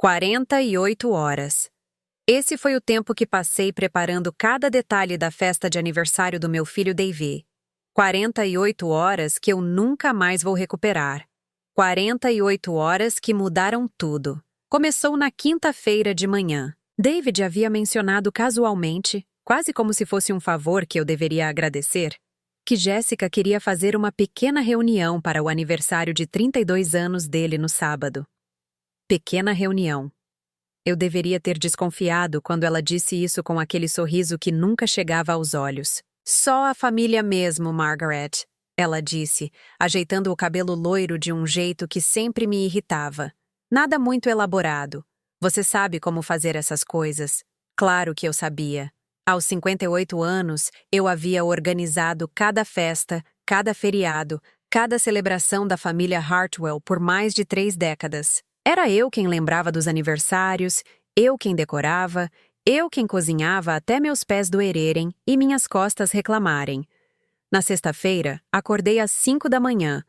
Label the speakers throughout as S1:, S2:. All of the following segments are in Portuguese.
S1: 48 horas. Esse foi o tempo que passei preparando cada detalhe da festa de aniversário do meu filho Davy. 48 horas que eu nunca mais vou recuperar. 48 horas que mudaram tudo. Começou na quinta-feira de manhã. David havia mencionado casualmente, quase como se fosse um favor que eu deveria agradecer, que Jessica queria fazer uma pequena reunião para o aniversário de 32 anos dele no sábado. Pequena reunião. Eu deveria ter desconfiado quando ela disse isso com aquele sorriso que nunca chegava aos olhos. Só a família mesmo, Margaret, ela disse, ajeitando o cabelo loiro de um jeito que sempre me irritava. Nada muito elaborado. Você sabe como fazer essas coisas. Claro que eu sabia. Aos 58 anos, eu havia organizado cada festa, cada feriado, cada celebração da família Hartwell por mais de 3 décadas. Era eu quem lembrava dos aniversários, eu quem decorava, eu quem cozinhava até meus pés doerem e minhas costas reclamarem. Na sexta-feira, acordei às 5 da manhã.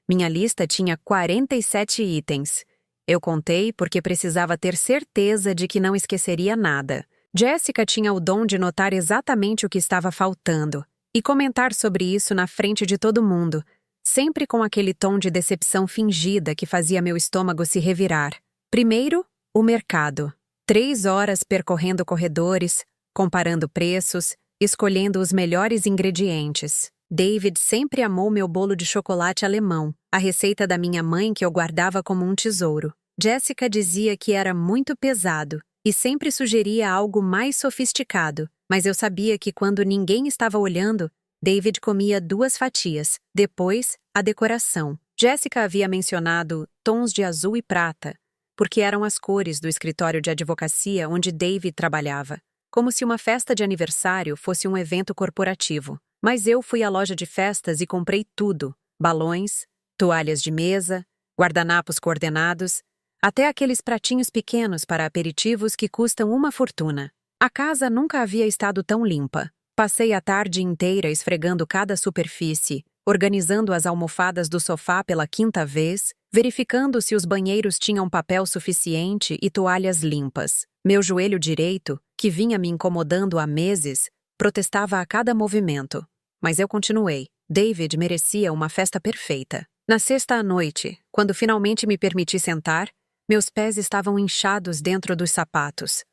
S1: Minha lista tinha 47 itens. Eu contei porque precisava ter certeza de que não esqueceria nada. Jessica tinha o dom de notar exatamente o que estava faltando e comentar sobre isso na frente de todo mundo, sempre com aquele tom de decepção fingida que fazia meu estômago se revirar. Primeiro, o mercado. 3 horas percorrendo corredores, comparando preços, escolhendo os melhores ingredientes. David sempre amou meu bolo de chocolate alemão, a receita da minha mãe que eu guardava como um tesouro. Jessica dizia que era muito pesado e sempre sugeria algo mais sofisticado, mas eu sabia que quando ninguém estava olhando, David comia 2 fatias. Depois, a decoração. Jessica havia mencionado tons de azul e prata, porque eram as cores do escritório de advocacia onde David trabalhava, como se uma festa de aniversário fosse um evento corporativo. Mas eu fui à loja de festas e comprei tudo: balões, toalhas de mesa, guardanapos coordenados, até aqueles pratinhos pequenos para aperitivos que custam uma fortuna. A casa nunca havia estado tão limpa. Passei a tarde inteira esfregando cada superfície, organizando as almofadas do sofá pela 5ª vez, verificando se os banheiros tinham papel suficiente e toalhas limpas. Meu joelho direito, que vinha me incomodando há meses, protestava a cada movimento. Mas eu continuei. David merecia uma festa perfeita. Na sexta à noite, quando finalmente me permiti sentar, meus pés estavam inchados dentro dos sapatos.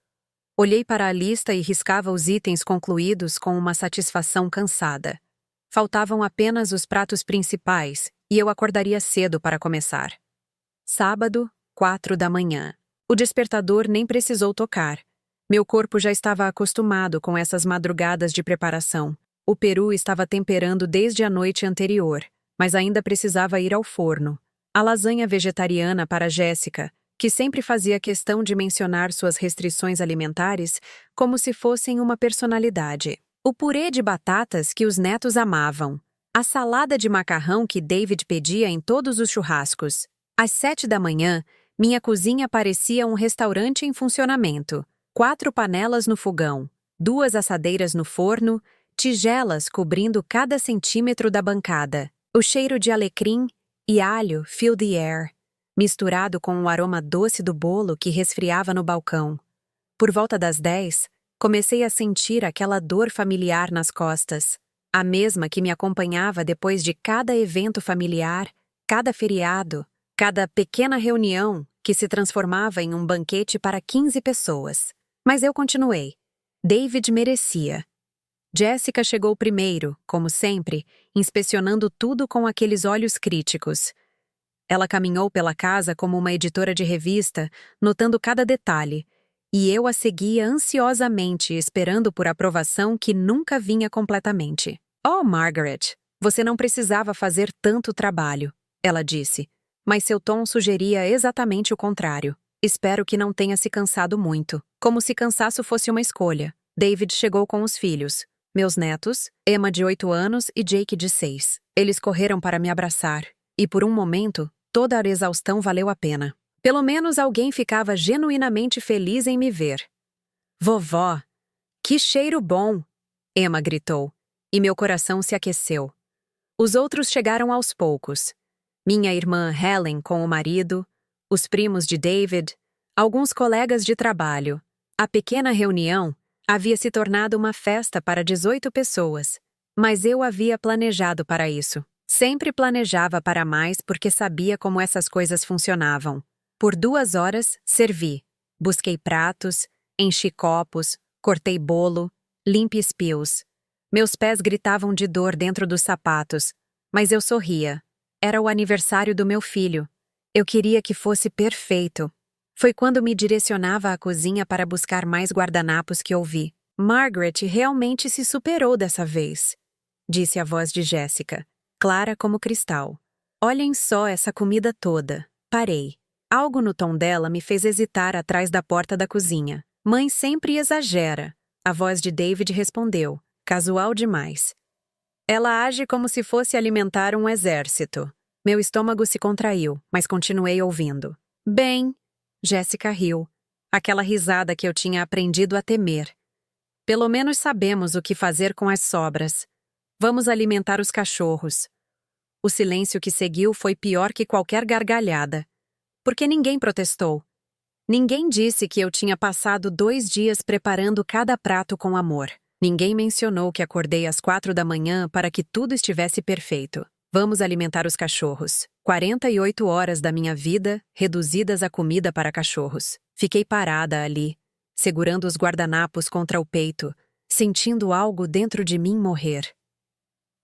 S1: Olhei para a lista e riscava os itens concluídos com uma satisfação cansada. Faltavam apenas os pratos principais e eu acordaria cedo para começar. Sábado, 4 da manhã. O despertador nem precisou tocar. Meu corpo já estava acostumado com essas madrugadas de preparação. O peru estava temperando desde a noite anterior, mas ainda precisava ir ao forno. A lasanha vegetariana para Jessica, que sempre fazia questão de mencionar suas restrições alimentares como se fossem uma personalidade. O purê de batatas que os netos amavam. A salada de macarrão que David pedia em todos os churrascos. Às 7 da manhã, minha cozinha parecia um restaurante em funcionamento. 4 panelas no fogão, 2 assadeiras no forno, tigelas cobrindo cada centímetro da bancada. O cheiro de alecrim e alho filled the air, misturado com o aroma doce do bolo que resfriava no balcão. Por volta das 10, comecei a sentir aquela dor familiar nas costas, a mesma que me acompanhava depois de cada evento familiar, cada feriado, cada pequena reunião que se transformava em um banquete para 15 pessoas. Mas eu continuei. David merecia. Jessica chegou primeiro, como sempre, inspecionando tudo com aqueles olhos críticos. Ela caminhou pela casa como uma editora de revista, notando cada detalhe, e eu a seguia ansiosamente, esperando por aprovação que nunca vinha completamente. "Oh, Margaret, você não precisava fazer tanto trabalho", ela disse, mas seu tom sugeria exatamente o contrário. "Espero que não tenha se cansado muito", como se cansaço fosse uma escolha. David chegou com os filhos. Meus netos, Emma de 8 anos e Jake de 6. Eles correram para me abraçar, e por um momento, toda a exaustão valeu a pena. Pelo menos alguém ficava genuinamente feliz em me ver. "Vovó, que cheiro bom!" Emma gritou, e meu coração se aqueceu. Os outros chegaram aos poucos. Minha irmã Helen com o marido, os primos de David, Alguns colegas de trabalho. A pequena reunião havia se tornado uma festa para 18 pessoas. Mas eu havia planejado para isso. Sempre planejava para mais porque sabia como essas coisas funcionavam. Por 2 horas, servi. Busquei pratos, enchi copos, cortei bolo, limpe spills. Meus pés gritavam de dor dentro dos sapatos, mas eu sorria. Era o aniversário do meu filho. Eu queria que fosse perfeito. Foi quando me direcionava à cozinha para buscar mais guardanapos que ouvi. Margaret realmente se superou dessa vez, disse a voz de Jéssica, clara como cristal. Olhem só essa comida toda. Parei. Algo no tom dela me fez hesitar atrás da porta da cozinha. Mãe sempre exagera. A voz de David respondeu, casual demais. Ela age como se fosse alimentar um exército. Meu estômago se contraiu, mas continuei ouvindo. Bem, Jéssica riu. Aquela risada que eu tinha aprendido a temer. Pelo menos sabemos o que fazer com as sobras. Vamos alimentar os cachorros. O silêncio que seguiu foi pior que qualquer gargalhada. Porque ninguém protestou. Ninguém disse que eu tinha passado 2 dias preparando cada prato com amor. Ninguém mencionou que acordei às 4 da manhã para que tudo estivesse perfeito. Vamos alimentar os cachorros. 48 horas da minha vida reduzidas a comida para cachorros. Fiquei parada ali, segurando os guardanapos contra o peito, sentindo algo dentro de mim morrer.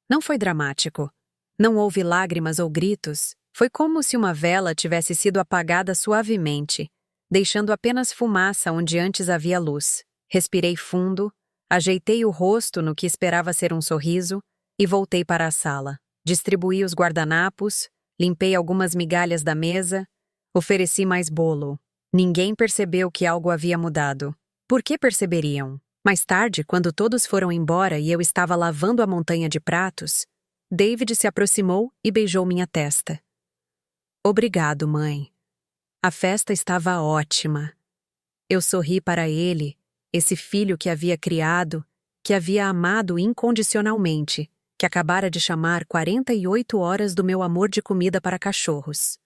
S1: Não foi dramático. Não houve lágrimas ou gritos. Foi como se uma vela tivesse sido apagada suavemente, deixando apenas fumaça onde antes havia luz. Respirei fundo, ajeitei o rosto no que esperava ser um sorriso e voltei para a sala. Distribuí os guardanapos, limpei algumas migalhas da mesa, ofereci mais bolo. Ninguém percebeu que algo havia mudado. Por que perceberiam? Mais tarde, quando todos foram embora e eu estava lavando a montanha de pratos, David se aproximou e beijou minha testa. Obrigado, mãe. A festa estava ótima. Eu sorri para ele, esse filho que havia criado, que havia amado incondicionalmente, que acabara de chamar 48 horas do meu amor de comida para cachorros.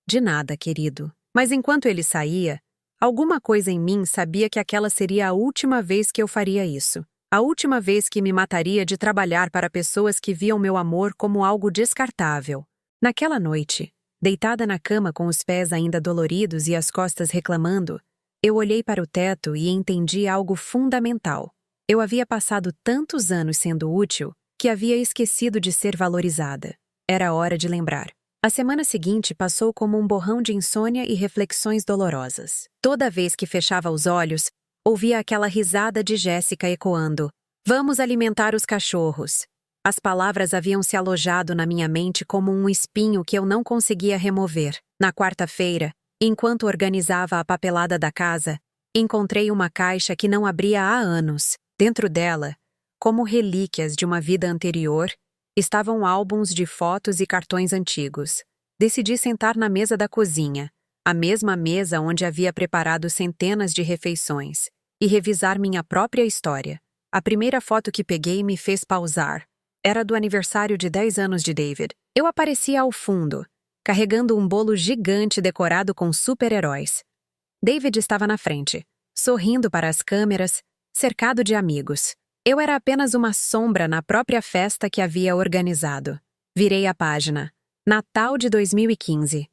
S1: De nada, querido. Mas enquanto ele saía, alguma coisa em mim sabia que aquela seria a última vez que eu faria isso. A última vez que me mataria de trabalhar para pessoas que viam meu amor como algo descartável. Naquela noite, deitada na cama com os pés ainda doloridos e as costas reclamando, eu olhei para o teto e entendi algo fundamental. Eu havia passado tantos anos sendo útil que havia esquecido de ser valorizada. Era hora de lembrar. A semana seguinte passou como um borrão de insônia e reflexões dolorosas. Toda vez que fechava os olhos, ouvia aquela risada de Jéssica ecoando. Vamos alimentar os cachorros. As palavras haviam se alojado na minha mente como um espinho que eu não conseguia remover. Na quarta-feira, enquanto organizava a papelada da casa, encontrei uma caixa que não abria há anos. Dentro dela, como relíquias de uma vida anterior, estavam álbuns de fotos e cartões antigos. Decidi sentar na mesa da cozinha, a mesma mesa onde havia preparado centenas de refeições, e revisar minha própria história. A primeira foto que peguei me fez pausar. Era do aniversário de 10 anos de David. Eu aparecia ao fundo, carregando um bolo gigante decorado com super-heróis. David estava na frente, sorrindo para as câmeras, cercado de amigos. Eu era apenas uma sombra na própria festa que havia organizado. Virei a página. Natal de 2015.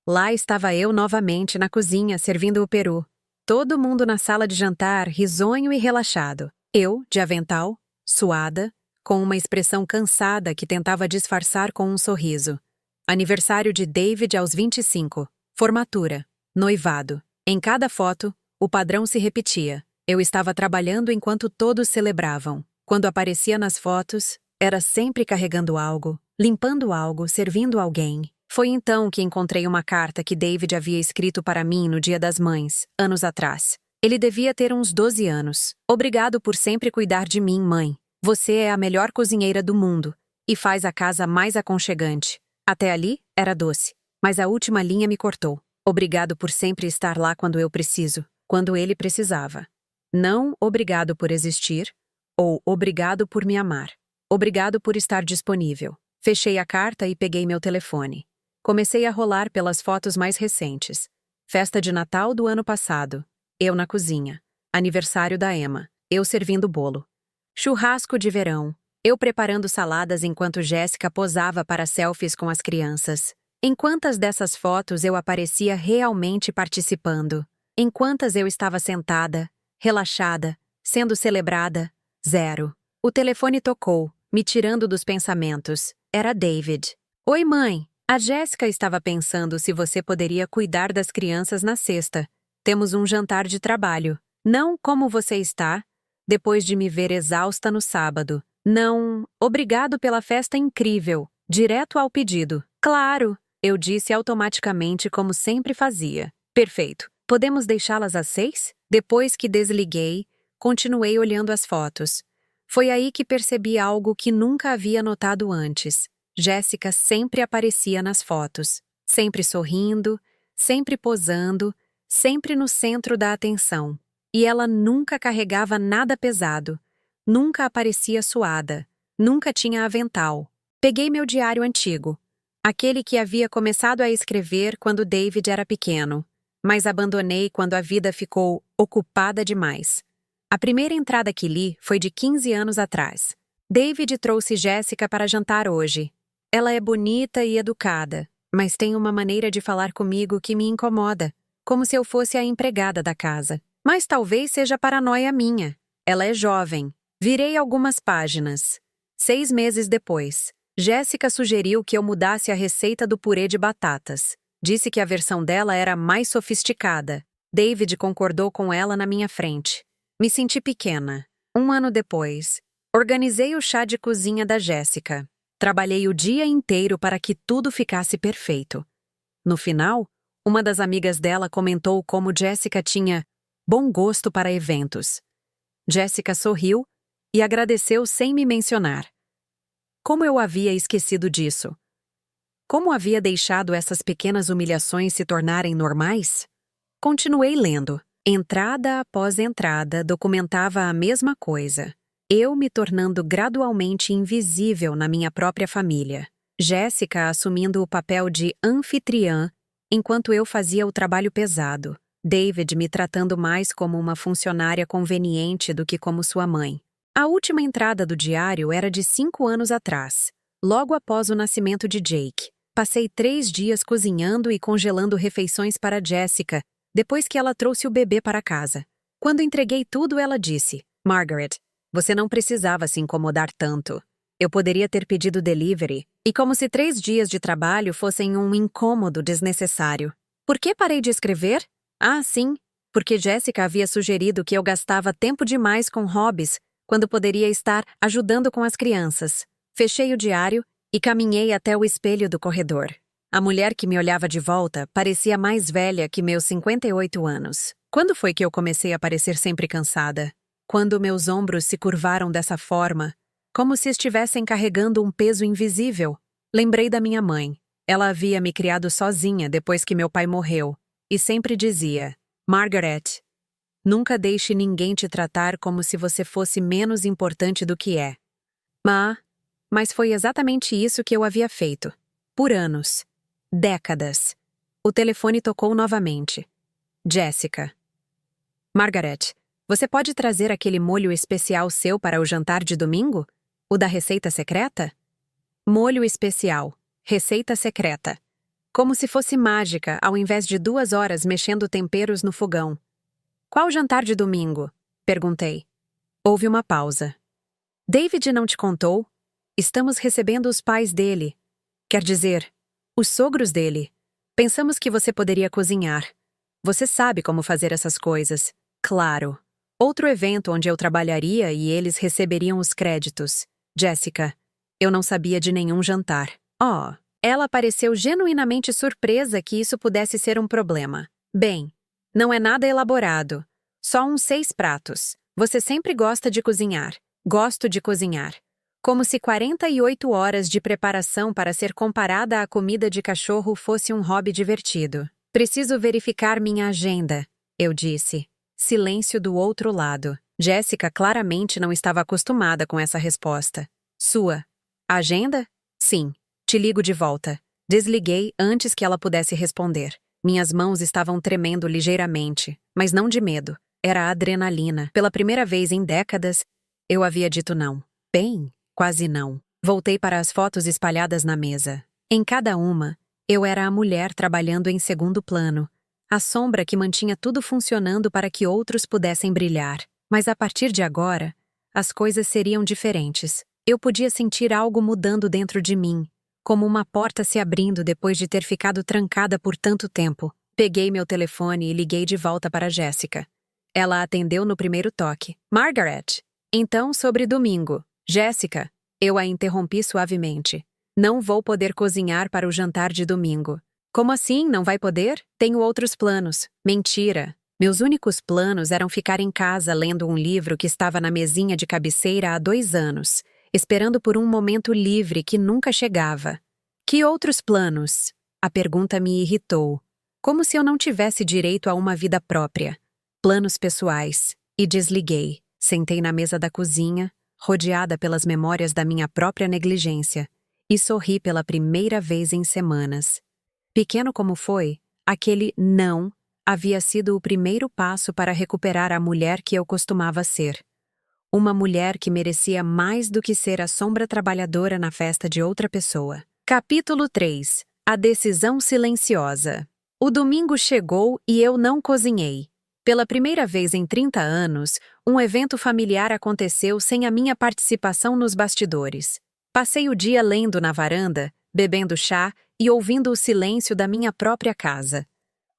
S1: Lá estava eu novamente na cozinha servindo o peru. Todo mundo na sala de jantar, risonho e relaxado. Eu, de avental, suada, com uma expressão cansada que tentava disfarçar com um sorriso. Aniversário de David aos 25. Formatura. Noivado. Em cada foto, o padrão se repetia. Eu estava trabalhando enquanto todos celebravam. Quando aparecia nas fotos, era sempre carregando algo, limpando algo, servindo alguém. Foi então que encontrei uma carta que David havia escrito para mim no Dia das Mães, anos atrás. Ele devia ter uns 12 anos. Obrigado por sempre cuidar de mim, mãe. Você é a melhor cozinheira do mundo e faz a casa mais aconchegante. Até ali, era doce, mas a última linha me cortou. Obrigado por sempre estar lá quando eu preciso, quando ele precisava. Não obrigado por existir, ou obrigado por me amar. Obrigado por estar disponível. Fechei a carta e peguei meu telefone. Comecei a rolar pelas fotos mais recentes. Festa de Natal do ano passado. Eu na cozinha. Aniversário da Emma. Eu servindo bolo. Churrasco de verão. Eu preparando saladas enquanto Jéssica posava para selfies com as crianças. Em quantas dessas fotos eu aparecia realmente participando? Em quantas eu estava sentada, relaxada, sendo celebrada? Zero. O telefone tocou, me tirando dos pensamentos. Era David. Oi, mãe. A Jéssica estava pensando se você poderia cuidar das crianças na sexta. Temos um jantar de trabalho. Não como você está, depois de me ver exausta no sábado. Não, obrigado pela festa incrível. Direto ao pedido. Claro, eu disse automaticamente como sempre fazia. Perfeito. Podemos deixá-las às 6? Depois que desliguei, continuei olhando as fotos. Foi aí que percebi algo que nunca havia notado antes. Jéssica sempre aparecia nas fotos, sempre sorrindo, sempre posando, sempre no centro da atenção. E ela nunca carregava nada pesado, nunca aparecia suada, nunca tinha avental. Peguei meu diário antigo, aquele que havia começado a escrever quando David era pequeno, mas abandonei quando a vida ficou ocupada demais. A primeira entrada que li foi de 15 anos atrás. David trouxe Jéssica para jantar hoje. Ela é bonita e educada, mas tem uma maneira de falar comigo que me incomoda, como se eu fosse a empregada da casa. Mas talvez seja paranoia minha. Ela é jovem. Virei algumas páginas. 6 meses depois, Jéssica sugeriu que eu mudasse a receita do purê de batatas. Disse que a versão dela era mais sofisticada. David concordou com ela na minha frente. Me senti pequena. 1 ano depois, organizei o chá de cozinha da Jéssica. Trabalhei o dia inteiro para que tudo ficasse perfeito. No final, uma das amigas dela comentou como Jéssica tinha bom gosto para eventos. Jéssica sorriu e agradeceu sem me mencionar. Como eu havia esquecido disso? Como havia deixado essas pequenas humilhações se tornarem normais? Continuei lendo. Entrada após entrada documentava a mesma coisa. Eu me tornando gradualmente invisível na minha própria família. Jéssica assumindo o papel de anfitriã, enquanto eu fazia o trabalho pesado. David me tratando mais como uma funcionária conveniente do que como sua mãe. A última entrada do diário era de 5 anos atrás, logo após o nascimento de Jake. Passei 3 dias cozinhando e congelando refeições para Jéssica, depois que ela trouxe o bebê para casa. Quando entreguei tudo, ela disse: Margaret, você não precisava se incomodar tanto. Eu poderia ter pedido delivery, e como se 3 dias de trabalho fossem um incômodo desnecessário. Por que parei de escrever? Ah, sim, porque Jéssica havia sugerido que eu gastava tempo demais com hobbies, quando poderia estar ajudando com as crianças. Fechei o diário e caminhei até o espelho do corredor. A mulher que me olhava de volta parecia mais velha que meus 58 anos. Quando foi que eu comecei a parecer sempre cansada? Quando meus ombros se curvaram dessa forma, como se estivessem carregando um peso invisível. Lembrei da minha mãe. Ela havia me criado sozinha depois que meu pai morreu, e sempre dizia: Margaret, nunca deixe ninguém te tratar como se você fosse menos importante do que é. Mas foi exatamente isso que eu havia feito. Por anos. Décadas. O telefone tocou novamente. Jéssica. Margaret, você pode trazer aquele molho especial seu para o jantar de domingo? O da receita secreta? Molho especial. Receita secreta. Como se fosse mágica, ao invés de 2 horas mexendo temperos no fogão. Qual jantar de domingo? Perguntei. Houve uma pausa. David não te contou? Estamos recebendo os pais dele. Quer dizer, os sogros dele. Pensamos que você poderia cozinhar. Você sabe como fazer essas coisas. Claro. Outro evento onde eu trabalharia e eles receberiam os créditos. Jéssica, eu não sabia de nenhum jantar. Oh, ela pareceu genuinamente surpresa que isso pudesse ser um problema. Bem, não é nada elaborado. Só uns 6 pratos. Você sempre gosta de cozinhar. Gosto de cozinhar. Como se 48 horas de preparação para ser comparada à comida de cachorro fosse um hobby divertido. Preciso verificar minha agenda, eu disse. Silêncio do outro lado. Jéssica claramente não estava acostumada com essa resposta. Sua agenda? Sim. Te ligo de volta. Desliguei antes que ela pudesse responder. Minhas mãos estavam tremendo ligeiramente, mas não de medo. Era adrenalina. Pela primeira vez em décadas, eu havia dito não. Bem, quase não. Voltei para as fotos espalhadas na mesa. Em cada uma, eu era a mulher trabalhando em segundo plano, a sombra que mantinha tudo funcionando para que outros pudessem brilhar. Mas a partir de agora, as coisas seriam diferentes. Eu podia sentir algo mudando dentro de mim, como uma porta se abrindo depois de ter ficado trancada por tanto tempo. Peguei meu telefone e liguei de volta para Jéssica. Ela atendeu no primeiro toque. Margaret! Então, sobre domingo. Jéssica, eu a interrompi suavemente. Não vou poder cozinhar para o jantar de domingo. Como assim, não vai poder? Tenho outros planos. Mentira. Meus únicos planos eram ficar em casa lendo um livro que estava na mesinha de cabeceira há 2 anos, esperando por um momento livre que nunca chegava. Que outros planos? A pergunta me irritou. Como se eu não tivesse direito a uma vida própria. Planos pessoais. E desliguei. Sentei na mesa da cozinha, rodeada pelas memórias da minha própria negligência, e sorri pela primeira vez em semanas. Pequeno como foi, aquele não havia sido o primeiro passo para recuperar a mulher que eu costumava ser. Uma mulher que merecia mais do que ser a sombra trabalhadora na festa de outra pessoa. Capítulo 3. A decisão silenciosa. O domingo chegou e eu não cozinhei. Pela primeira vez em 30 anos, um evento familiar aconteceu sem a minha participação nos bastidores. Passei o dia lendo na varanda, bebendo chá e ouvindo o silêncio da minha própria casa.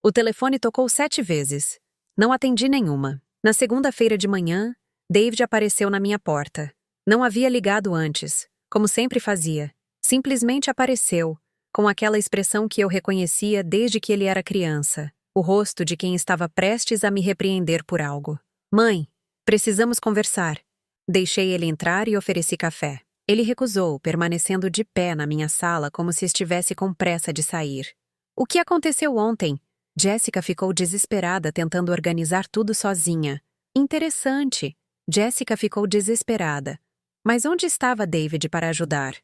S1: O telefone tocou 7 vezes. Não atendi nenhuma. Na segunda-feira de manhã, David apareceu na minha porta. Não havia ligado antes, como sempre fazia. Simplesmente apareceu, com aquela expressão que eu reconhecia desde que ele era criança. O rosto de quem estava prestes a me repreender por algo. Mãe, precisamos conversar. Deixei ele entrar e ofereci café. Ele recusou, permanecendo de pé na minha sala como se estivesse com pressa de sair. O que aconteceu ontem? Jéssica ficou desesperada tentando organizar tudo sozinha. Interessante. Jéssica ficou desesperada. Mas onde estava David para ajudar?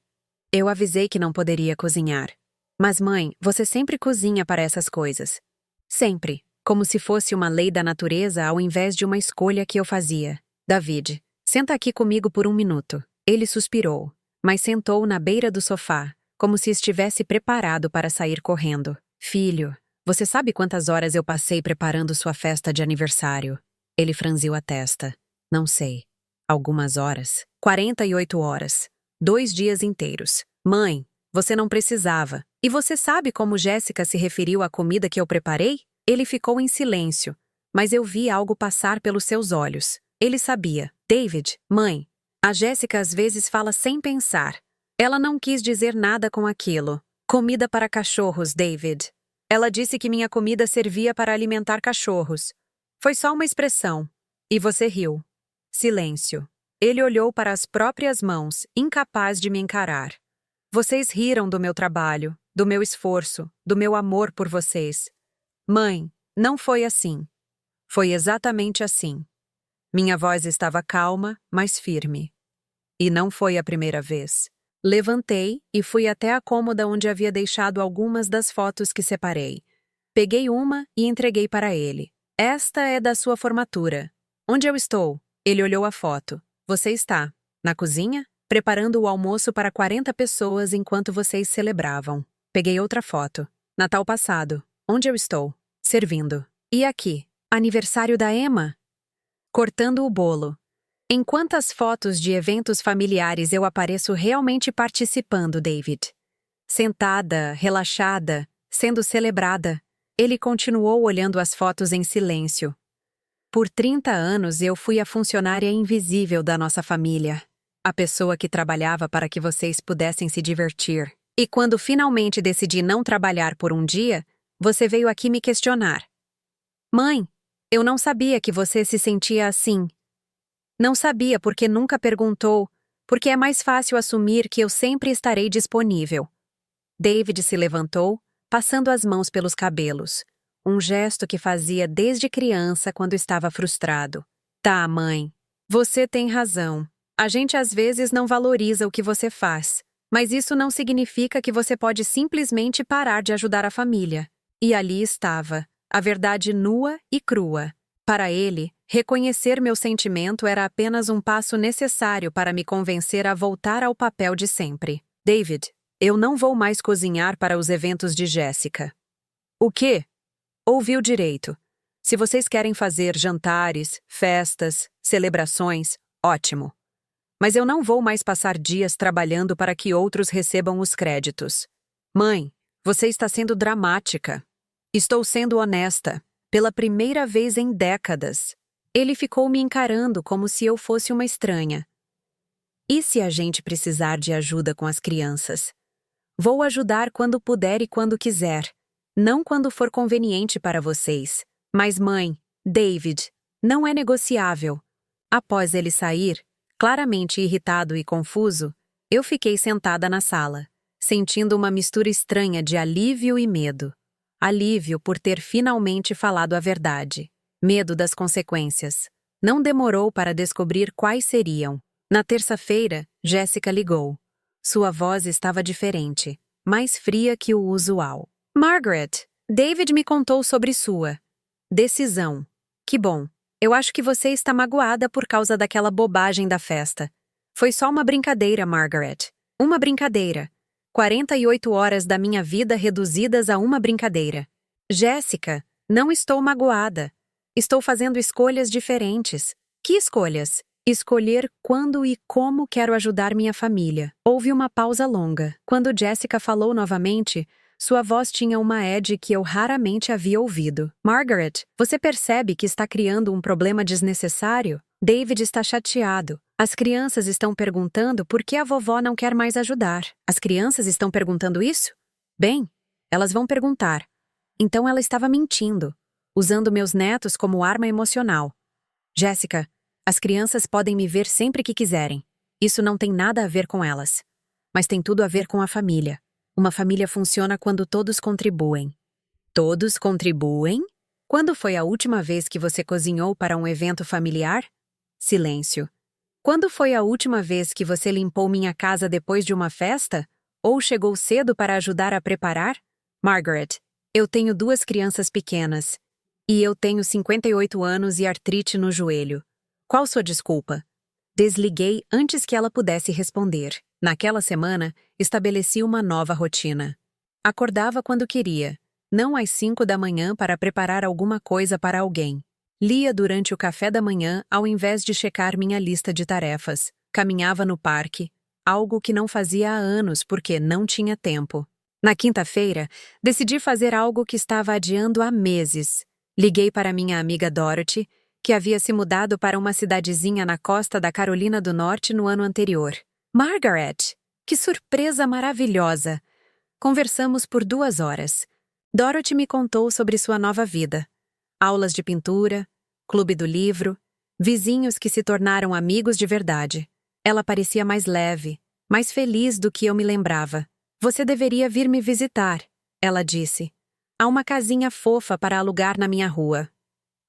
S1: Eu avisei que não poderia cozinhar. Mas mãe, você sempre cozinha para essas coisas. Sempre. Como se fosse uma lei da natureza ao invés de uma escolha que eu fazia. David, senta aqui comigo por 1 minuto. Ele suspirou, mas sentou na beira do sofá, como se estivesse preparado para sair correndo. Filho, você sabe quantas horas eu passei preparando sua festa de aniversário? Ele franziu a testa. Não sei. Algumas horas. 48 horas. 2 dias inteiros. Mãe, você não precisava. E você sabe como Jéssica se referiu à comida que eu preparei? Ele ficou em silêncio, mas eu vi algo passar pelos seus olhos. Ele sabia. David, mãe, a Jéssica às vezes fala sem pensar. Ela não quis dizer nada com aquilo. Comida para cachorros, David. Ela disse que minha comida servia para alimentar cachorros. Foi só uma expressão. E você riu. Silêncio. Ele olhou para as próprias mãos, incapaz de me encarar. Vocês riram do meu trabalho, do meu esforço, do meu amor por vocês. Mãe, não foi assim. Foi exatamente assim. Minha voz estava calma, mas firme. E não foi a primeira vez. Levantei e fui até a cômoda onde havia deixado algumas das fotos que separei. Peguei uma e entreguei para ele. Esta é da sua formatura. Onde eu estou? Ele olhou a foto. Você está na cozinha? Preparando o almoço para 40 pessoas enquanto vocês celebravam. Peguei outra foto. Natal passado. Onde eu estou? Servindo. E aqui? Aniversário da Emma? Cortando o bolo. Em quantas fotos de eventos familiares eu apareço realmente participando, David? Sentada, relaxada, sendo celebrada. Ele continuou olhando as fotos em silêncio. Por 30 anos eu fui a funcionária invisível da nossa família. A pessoa que trabalhava para que vocês pudessem se divertir. E quando finalmente decidi não trabalhar por um dia, você veio aqui me questionar. Mãe, eu não sabia que você se sentia assim. Não sabia porque nunca perguntou, porque é mais fácil assumir que eu sempre estarei disponível. David se levantou, passando as mãos pelos cabelos. Um gesto que fazia desde criança quando estava frustrado. Tá, mãe. Você tem razão. A gente às vezes não valoriza o que você faz, mas isso não significa que você pode simplesmente parar de ajudar a família. E ali estava, a verdade nua e crua. Para ele, reconhecer meu sentimento era apenas um passo necessário para me convencer a voltar ao papel de sempre. David, eu não vou mais cozinhar para os eventos de Jéssica. O quê? Ouviu direito. Se vocês querem fazer jantares, festas, celebrações, ótimo. Mas eu não vou mais passar dias trabalhando para que outros recebam os créditos. Mãe, você está sendo dramática. Estou sendo honesta, pela primeira vez em décadas. Ele ficou me encarando como se eu fosse uma estranha. E se a gente precisar de ajuda com as crianças? Vou ajudar quando puder e quando quiser. Não quando for conveniente para vocês. Mas mãe, David, não é negociável. Após ele sair, claramente irritado e confuso, eu fiquei sentada na sala, sentindo uma mistura estranha de alívio e medo. Alívio por ter finalmente falado a verdade. Medo das consequências. Não demorou para descobrir quais seriam. Na terça-feira, Jéssica ligou. Sua voz estava diferente, mais fria que o usual. Margaret, David me contou sobre sua decisão. Que bom. Eu acho que você está magoada por causa daquela bobagem da festa. Foi só uma brincadeira, Margaret. Uma brincadeira. 48 horas da minha vida reduzidas a uma brincadeira. Jéssica, não estou magoada. Estou fazendo escolhas diferentes. Que escolhas? Escolher quando e como quero ajudar minha família. Houve uma pausa longa. Quando Jéssica falou novamente, sua voz tinha uma edge que eu raramente havia ouvido. Margaret, você percebe que está criando um problema desnecessário? David está chateado. As crianças estão perguntando por que a vovó não quer mais ajudar. As crianças estão perguntando isso? Bem, elas vão perguntar. Então ela estava mentindo, usando meus netos como arma emocional. Jéssica, as crianças podem me ver sempre que quiserem. Isso não tem nada a ver com elas. Mas tem tudo a ver com a família. Uma família funciona quando todos contribuem. Todos contribuem? Quando foi a última vez que você cozinhou para um evento familiar? Silêncio. Quando foi a última vez que você limpou minha casa depois de uma festa? Ou chegou cedo para ajudar a preparar? Margaret, eu tenho 2 crianças pequenas. E eu tenho 58 anos e artrite no joelho. Qual sua desculpa? Desliguei antes que ela pudesse responder. Naquela semana, estabeleci uma nova rotina. Acordava quando queria, não às 5 da manhã para preparar alguma coisa para alguém. Lia durante o café da manhã ao invés de checar minha lista de tarefas. Caminhava no parque, algo que não fazia há anos porque não tinha tempo. Na quinta-feira, decidi fazer algo que estava adiando há meses. Liguei para minha amiga Dorothy, que havia se mudado para uma cidadezinha na costa da Carolina do Norte no ano anterior. Margaret, que surpresa maravilhosa! Conversamos por 2 horas. Dorothy me contou sobre sua nova vida. Aulas de pintura, clube do livro, vizinhos que se tornaram amigos de verdade. Ela parecia mais leve, mais feliz do que eu me lembrava. Você deveria vir me visitar, ela disse. Há uma casinha fofa para alugar na minha rua.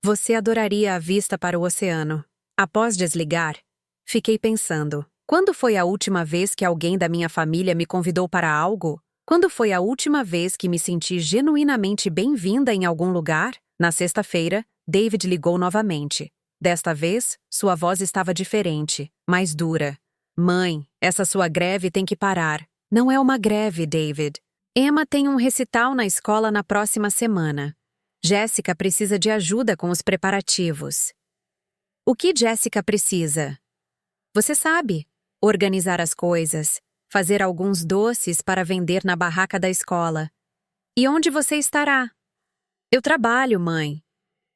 S1: Você adoraria a vista para o oceano. Após desligar, fiquei pensando. Quando foi a última vez que alguém da minha família me convidou para algo? Quando foi a última vez que me senti genuinamente bem-vinda em algum lugar? Na sexta-feira, David ligou novamente. Desta vez, sua voz estava diferente, mais dura. Mãe, essa sua greve tem que parar. Não é uma greve, David. Emma tem um recital na escola na próxima semana. Jéssica precisa de ajuda com os preparativos. O que Jéssica precisa? Você sabe. Organizar as coisas, fazer alguns doces para vender na barraca da escola. E onde você estará? Eu trabalho, mãe.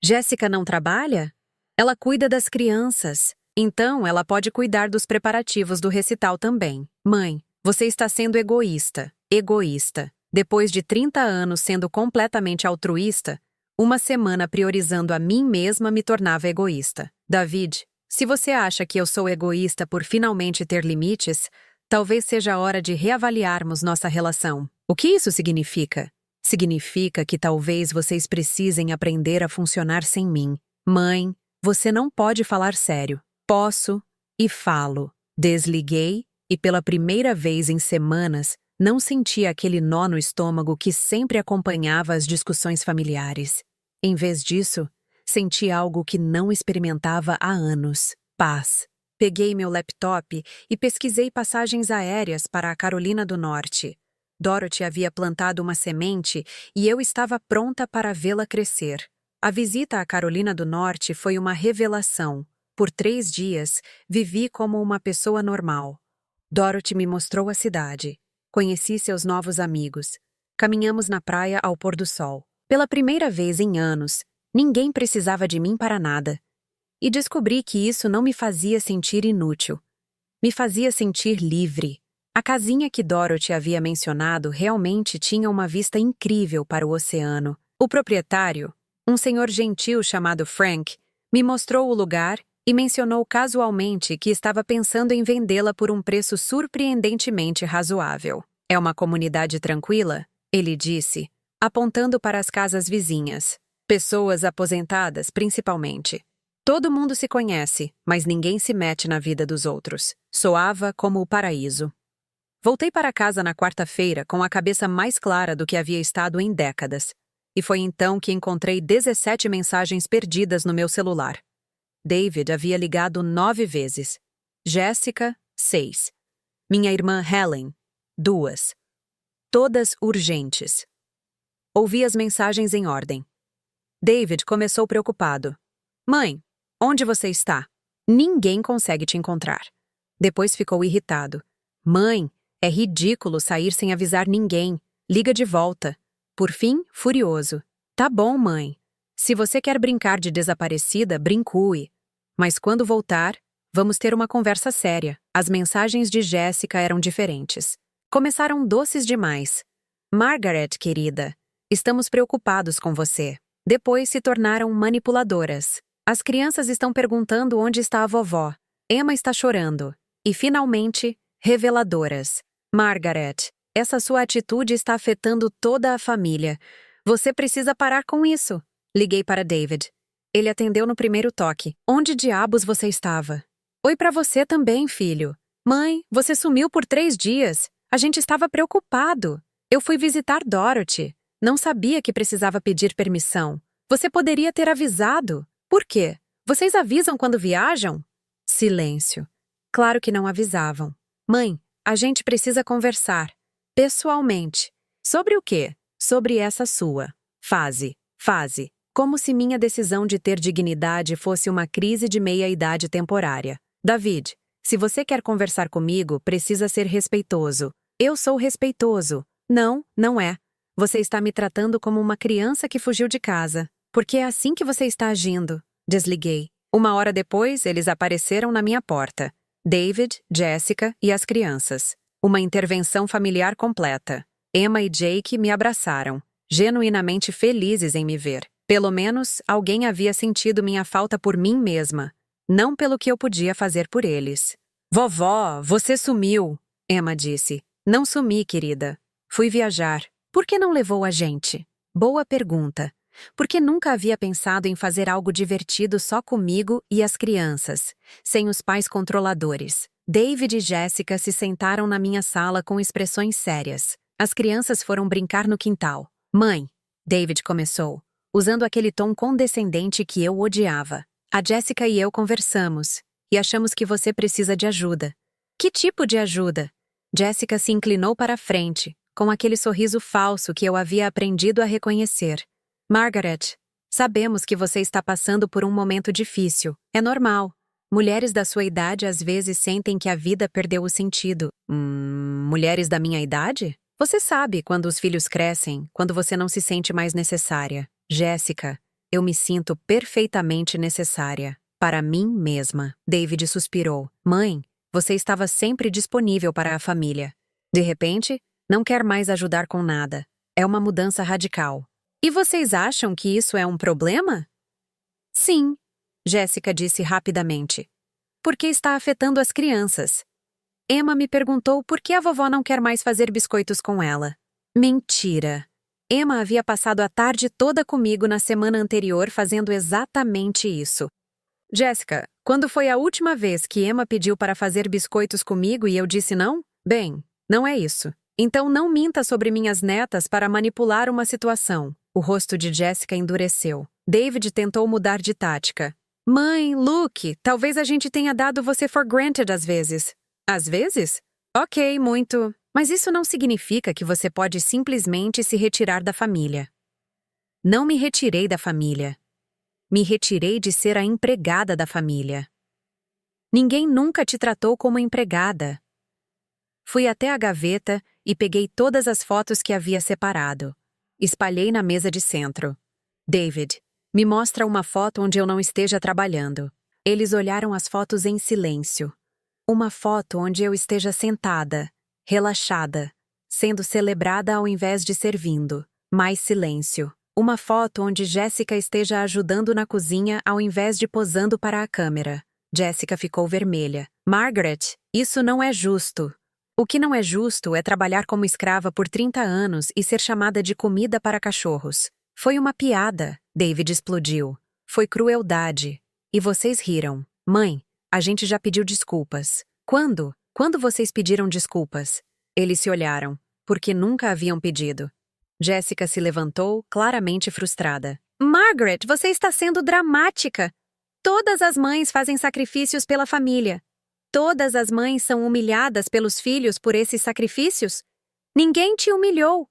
S1: Jéssica não trabalha? Ela cuida das crianças, então ela pode cuidar dos preparativos do recital também. Mãe, você está sendo egoísta. Egoísta. Depois de 30 anos sendo completamente altruísta, uma semana priorizando a mim mesma me tornava egoísta. David, se você acha que eu sou egoísta por finalmente ter limites, talvez seja a hora de reavaliarmos nossa relação. O que isso significa? Significa que talvez vocês precisem aprender a funcionar sem mim. Mãe, você não pode falar sério. Posso e falo. Desliguei e pela primeira vez em semanas Não sentia aquele nó no estômago que sempre acompanhava as discussões familiares. Em vez disso, senti algo que não experimentava há anos: paz. Peguei meu laptop e pesquisei passagens aéreas para a Carolina do Norte. Dorothy havia plantado uma semente e eu estava pronta para vê-la crescer. A visita à Carolina do Norte foi uma revelação. Por 3 dias, vivi como uma pessoa normal. Dorothy me mostrou a cidade. Conheci seus novos amigos. Caminhamos na praia ao pôr do sol. Pela primeira vez em anos, ninguém precisava de mim para nada. E descobri que isso não me fazia sentir inútil. Me fazia sentir livre. A casinha que Dorothy havia mencionado realmente tinha uma vista incrível para o oceano. O proprietário, um senhor gentil chamado Frank, me mostrou o lugar e mencionou casualmente que estava pensando em vendê-la por um preço surpreendentemente razoável. É uma comunidade tranquila? Ele disse, apontando para as casas vizinhas. Pessoas aposentadas, principalmente. Todo mundo se conhece, mas ninguém se mete na vida dos outros. Soava como o paraíso. Voltei para casa na quarta-feira com a cabeça mais clara do que havia estado em décadas. E foi então que encontrei 17 mensagens perdidas no meu celular. David havia ligado 9 vezes. Jessica, 6. Minha irmã Helen, 2. Todas urgentes. Ouvi as mensagens em ordem. David começou preocupado. Mãe, onde você está? Ninguém consegue te encontrar. Depois ficou irritado. Mãe, é ridículo sair sem avisar ninguém. Liga de volta. Por fim, furioso. Tá bom, mãe. Se você quer brincar de desaparecida, brincue. Mas quando voltar, vamos ter uma conversa séria. As mensagens de Jéssica eram diferentes. Começaram doces demais. Margaret, querida, estamos preocupados com você. Depois se tornaram manipuladoras. As crianças estão perguntando onde está a vovó. Emma está chorando. E, finalmente, reveladoras. Margaret, essa sua atitude está afetando toda a família. Você precisa parar com isso. Liguei para David. Ele atendeu no primeiro toque. Onde diabos você estava? Oi para você também, filho. Mãe, você sumiu por 3 dias. A gente estava preocupado. Eu fui visitar Dorothy. Não sabia que precisava pedir permissão. Você poderia ter avisado. Por quê? Vocês avisam quando viajam? Silêncio. Claro que não avisavam. Mãe, a gente precisa conversar. Pessoalmente. Sobre o quê? Sobre essa sua fase. Como se minha decisão de ter dignidade fosse uma crise de meia-idade temporária. David, se você quer conversar comigo, precisa ser respeitoso. Eu sou respeitoso. Não, não é. Você está me tratando como uma criança que fugiu de casa. Porque é assim que você está agindo. Desliguei. 1 hora depois, eles apareceram na minha porta. David, Jessica e as crianças. Uma intervenção familiar completa. Emma e Jake me abraçaram, genuinamente felizes em me ver. Pelo menos, alguém havia sentido minha falta por mim mesma, não pelo que eu podia fazer por eles. Vovó, você sumiu, Emma disse. Não sumi, querida. Fui viajar. Por que não levou a gente? Boa pergunta. Porque nunca havia pensado em fazer algo divertido só comigo e as crianças, sem os pais controladores. David e Jessica se sentaram na minha sala com expressões sérias. As crianças foram brincar no quintal. Mãe, David começou, usando aquele tom condescendente que eu odiava. A Jessica e eu conversamos, e achamos que você precisa de ajuda. Que tipo de ajuda? Jessica se inclinou para a frente, com aquele sorriso falso que eu havia aprendido a reconhecer. Margaret, sabemos que você está passando por um momento difícil. É normal. Mulheres da sua idade às vezes sentem que a vida perdeu o sentido. Mulheres da minha idade? Você sabe quando os filhos crescem, quando você não se sente mais necessária. Jéssica, eu me sinto perfeitamente necessária. Para mim mesma. David suspirou. Mãe, você estava sempre disponível para a família. De repente, não quer mais ajudar com nada. É uma mudança radical. E vocês acham que isso é um problema? Sim, Jéssica disse rapidamente. Porque está afetando as crianças. Emma me perguntou por que a vovó não quer mais fazer biscoitos com ela. Mentira. Emma havia passado a tarde toda comigo na semana anterior fazendo exatamente isso. Jéssica, quando foi a última vez que Emma pediu para fazer biscoitos comigo e eu disse não? Bem, não é isso. Então não minta sobre minhas netas para manipular uma situação. O rosto de Jessica endureceu. David tentou mudar de tática. Mãe, Luke, talvez a gente tenha dado você for granted às vezes. Às vezes? Ok, muito. Mas isso não significa que você pode simplesmente se retirar da família. Não me retirei da família. Me retirei de ser a empregada da família. Ninguém nunca te tratou como empregada. Fui até a gaveta e peguei todas as fotos que havia separado. Espalhei na mesa de centro. David, me mostra uma foto onde eu não esteja trabalhando. Eles olharam as fotos em silêncio. Uma foto onde eu esteja sentada, relaxada, sendo celebrada ao invés de servindo. Mais silêncio. Uma foto onde Jessica esteja ajudando na cozinha ao invés de posando para a câmera. Jessica ficou vermelha. Margaret, isso não é justo. O que não é justo é trabalhar como escrava por 30 anos e ser chamada de comida para cachorros. Foi uma piada. David explodiu. Foi crueldade. E vocês riram. Mãe, a gente já pediu desculpas. Quando? Quando vocês pediram desculpas? Eles se olharam, porque nunca haviam pedido. Jessica se levantou, claramente frustrada. Margaret, você está sendo dramática. Todas as mães fazem sacrifícios pela família. Todas as mães são humilhadas pelos filhos por esses sacrifícios? Ninguém te humilhou.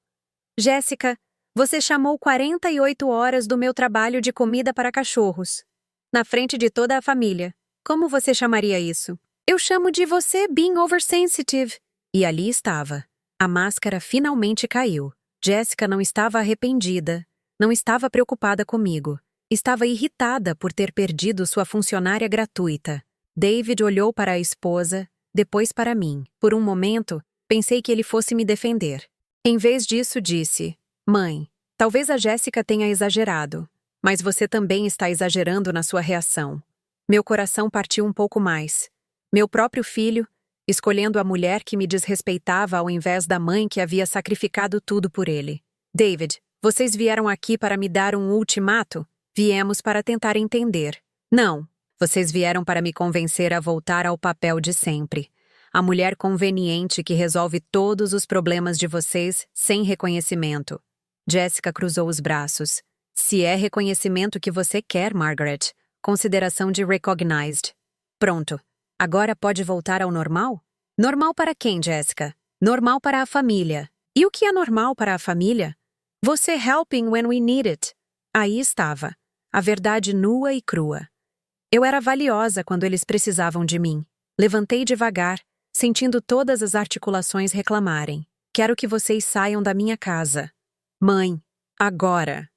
S1: Jéssica, você chamou 48 horas do meu trabalho de comida para cachorros. Na frente de toda a família. Como você chamaria isso? Eu chamo de você being oversensitive. E ali estava. A máscara finalmente caiu. Jessica não estava arrependida. Não estava preocupada comigo. Estava irritada por ter perdido sua funcionária gratuita. David olhou para a esposa, depois para mim. Por um momento, pensei que ele fosse me defender. Em vez disso, disse: Mãe, talvez a Jéssica tenha exagerado, mas você também está exagerando na sua reação. Meu coração partiu um pouco mais. Meu próprio filho, escolhendo a mulher que me desrespeitava ao invés da mãe que havia sacrificado tudo por ele. David, vocês vieram aqui para me dar um ultimato? Viemos para tentar entender. Não. Vocês vieram para me convencer a voltar ao papel de sempre. A mulher conveniente que resolve todos os problemas de vocês sem reconhecimento. Jessica cruzou os braços. Se é reconhecimento que você quer, Margaret, consideração de recognized. Pronto. Agora pode voltar ao normal? Normal para quem, Jessica? Normal para a família. E o que é normal para a família? Você helping when we need it. Aí estava. A verdade nua e crua. Eu era valiosa quando eles precisavam de mim. Levantei devagar, sentindo todas as articulações reclamarem. Quero que vocês saiam da minha casa. Mãe, agora.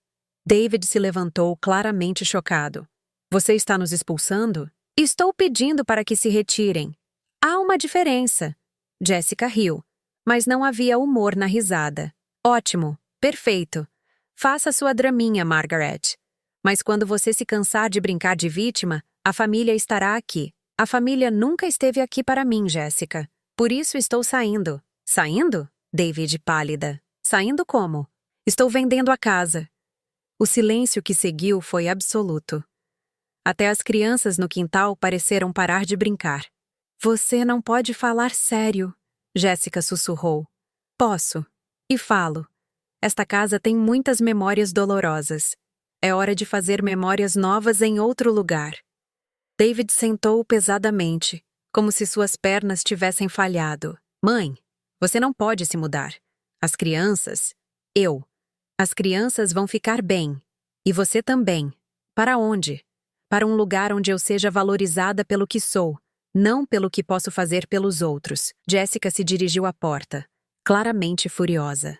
S1: David se levantou claramente chocado. Você está nos expulsando? Estou pedindo para que se retirem. Há uma diferença. Jessica riu, mas não havia humor na risada. Ótimo, perfeito. Faça sua draminha, Margaret. Mas quando você se cansar de brincar de vítima, a família estará aqui. A família nunca esteve aqui para mim, Jéssica. Por isso estou saindo. Saindo? David pálida. Saindo como? Estou vendendo a casa. O silêncio que seguiu foi absoluto. Até as crianças no quintal pareceram parar de brincar. Você não pode falar sério, Jéssica sussurrou. Posso. E falo. Esta casa tem muitas memórias dolorosas. É hora de fazer memórias novas em outro lugar. David sentou pesadamente, como se suas pernas tivessem falhado. Mãe, você não pode se mudar. As crianças, as crianças vão ficar bem. E você também. Para onde? Para um lugar onde eu seja valorizada pelo que sou, não pelo que posso fazer pelos outros. Jessica se dirigiu à porta, claramente furiosa.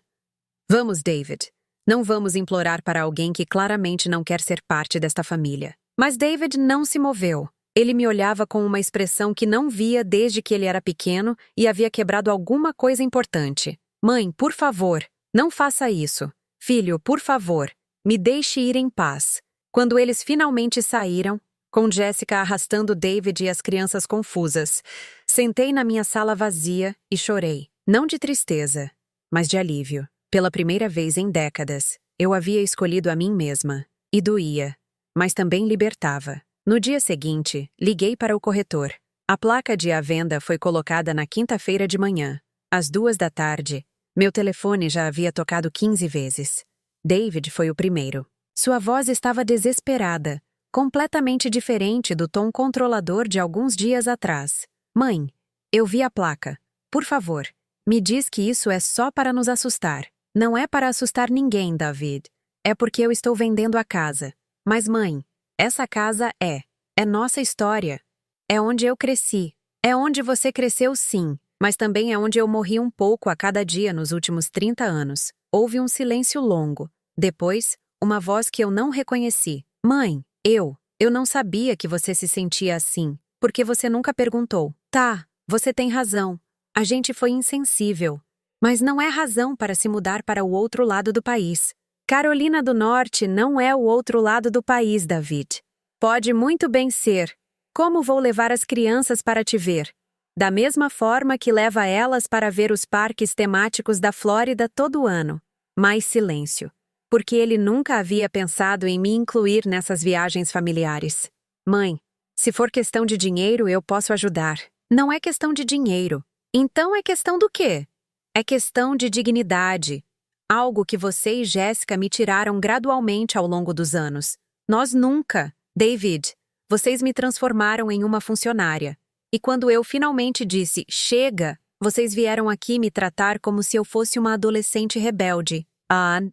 S1: Vamos, David. Não vamos implorar para alguém que claramente não quer ser parte desta família. Mas David não se moveu. Ele me olhava com uma expressão que não via desde que ele era pequeno e havia quebrado alguma coisa importante. Mãe, por favor, não faça isso. Filho, por favor, me deixe ir em paz. Quando eles finalmente saíram, com Jessica arrastando David e as crianças confusas, sentei na minha sala vazia e chorei. Não de tristeza, mas de alívio. Pela primeira vez em décadas, eu havia escolhido a mim mesma. E doía, mas também libertava. No dia seguinte, liguei para o corretor. A placa de à venda foi colocada na quinta-feira de manhã. Às 2 da tarde, Meu telefone já havia tocado 15 vezes. David foi o primeiro. Sua voz estava desesperada, completamente diferente do tom controlador de alguns dias atrás. Mãe, eu vi a placa. Por favor, me diz que isso é só para nos assustar. Não é para assustar ninguém, David. É porque eu estou vendendo a casa. Mas, mãe, essa casa é nossa história. É onde eu cresci. É onde você cresceu, sim, mas também é onde eu morri um pouco a cada dia nos últimos 30 anos. Houve um silêncio longo. Depois, uma voz que eu não reconheci. Mãe, eu não sabia que você se sentia assim, porque você nunca perguntou. Tá, você tem razão. A gente foi insensível. Mas não é razão para se mudar para o outro lado do país. Carolina do Norte não é o outro lado do país, David. Pode muito bem ser. Como vou levar as crianças para te ver? Da mesma forma que leva elas para ver os parques temáticos da Flórida todo ano. Mais silêncio. Porque ele nunca havia pensado em me incluir nessas viagens familiares. Mãe, se for questão de dinheiro, eu posso ajudar. Não é questão de dinheiro. Então é questão do quê? É questão de dignidade. Algo que você e Jéssica me tiraram gradualmente ao longo dos anos. Nós nunca. David, vocês me transformaram em uma funcionária. E quando eu finalmente disse, chega, vocês vieram aqui me tratar como se eu fosse uma adolescente rebelde.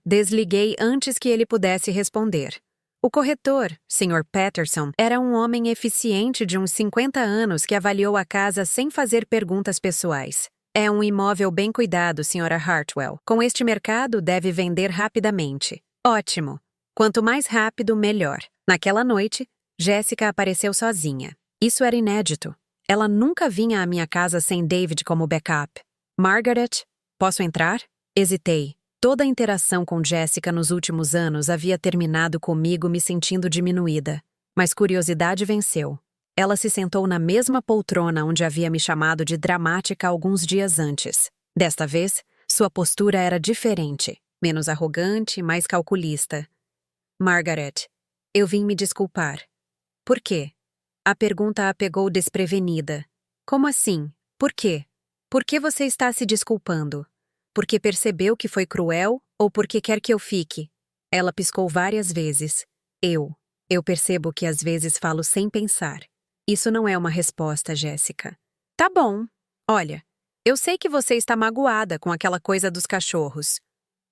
S1: Desliguei antes que ele pudesse responder. O corretor, Sr. Patterson, era um homem eficiente de uns 50 anos que avaliou a casa sem fazer perguntas pessoais. É um imóvel bem cuidado, Sra. Hartwell. Com este mercado, deve vender rapidamente. Ótimo. Quanto mais rápido, melhor. Naquela noite, Jéssica apareceu sozinha. Isso era inédito. Ela nunca vinha à minha casa sem David como backup. Margaret, posso entrar? Hesitei. Toda a interação com Jéssica nos últimos anos havia terminado comigo me sentindo diminuída. Mas curiosidade venceu. Ela se sentou na mesma poltrona onde havia me chamado de dramática alguns dias antes. Desta vez, sua postura era diferente, menos arrogante, mais calculista. Margaret, eu vim me desculpar. Por quê? A pergunta a pegou desprevenida. Como assim? Por quê? Por que você está se desculpando? Porque percebeu que foi cruel ou porque quer que eu fique? Ela piscou várias vezes. Eu percebo que às vezes falo sem pensar. Isso não é uma resposta, Jéssica. Tá bom. Olha, eu sei que você está magoada com aquela coisa dos cachorros.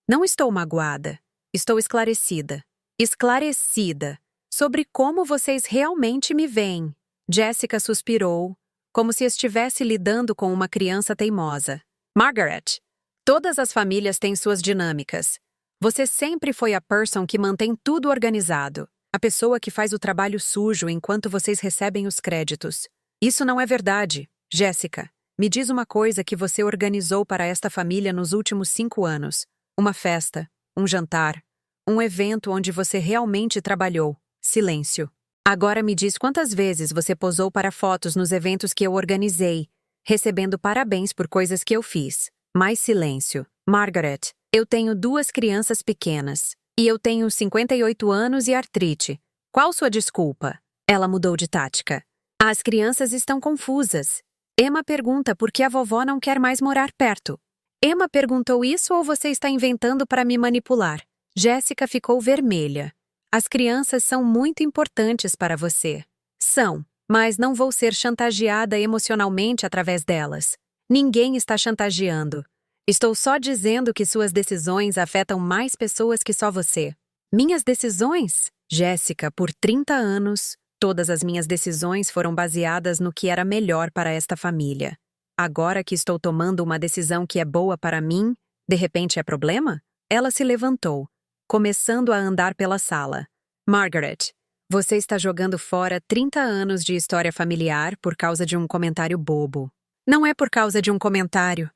S1: Não estou magoada. Estou esclarecida. Esclarecida sobre como vocês realmente me veem. Jéssica suspirou, como se estivesse lidando com uma criança teimosa. Margaret, todas as famílias têm suas dinâmicas. Você sempre foi a person que mantém tudo organizado. A pessoa que faz o trabalho sujo enquanto vocês recebem os créditos. Isso não é verdade. Jéssica, me diz uma coisa que você organizou para esta família nos últimos 5 anos. Uma festa, um jantar, um evento onde você realmente trabalhou. Silêncio. Agora me diz quantas vezes você posou para fotos nos eventos que eu organizei, recebendo parabéns por coisas que eu fiz. Mais silêncio. Margaret, eu tenho 2 crianças pequenas. E eu tenho 58 anos e artrite. Qual sua desculpa? Ela mudou de tática. As crianças estão confusas. Emma pergunta por que a vovó não quer mais morar perto. Emma perguntou isso ou você está inventando para me manipular? Jéssica ficou vermelha. As crianças são muito importantes para você. São, mas não vou ser chantageada emocionalmente através delas. Ninguém está chantageando. Estou só dizendo que suas decisões afetam mais pessoas que só você. Minhas decisões? Jéssica, por 30 anos, todas as minhas decisões foram baseadas no que era melhor para esta família. Agora que estou tomando uma decisão que é boa para mim, de repente é problema? Ela se levantou, começando a andar pela sala. Margaret, você está jogando fora 30 anos de história familiar por causa de um comentário bobo. Não é por causa de um comentário.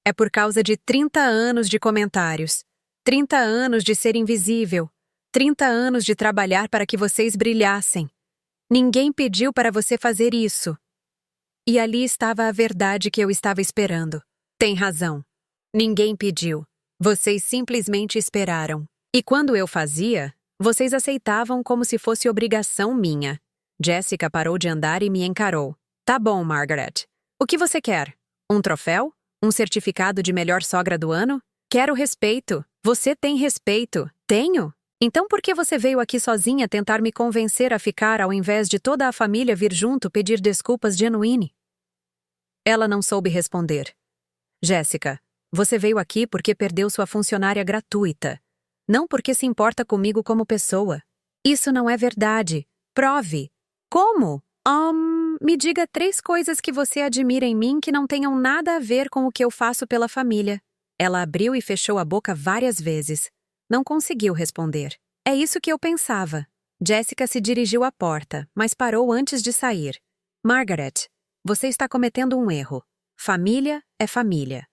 S1: É por causa de 30 anos de comentários. 30 anos de ser invisível. 30 anos de trabalhar para que vocês brilhassem. Ninguém pediu para você fazer isso. E ali estava a verdade que eu estava esperando. Tem razão. Ninguém pediu. Vocês simplesmente esperaram. E quando eu fazia, vocês aceitavam como se fosse obrigação minha. Jéssica parou de andar e me encarou. Tá bom, Margaret. O que você quer? Um troféu? Um certificado de melhor sogra do ano? Quero respeito. Você tem respeito. Tenho. Então por que você veio aqui sozinha tentar me convencer a ficar ao invés de toda a família vir junto pedir desculpas genuíne? Ela não soube responder. Jéssica, você veio aqui porque perdeu sua funcionária gratuita. Não porque se importa comigo como pessoa. Isso não é verdade. Prove. Como? Me diga 3 coisas que você admira em mim que não tenham nada a ver com o que eu faço pela família. Ela abriu e fechou a boca várias vezes. Não conseguiu responder. É isso que eu pensava. Jéssica se dirigiu à porta, mas parou antes de sair. Margaret, você está cometendo um erro. Família é família.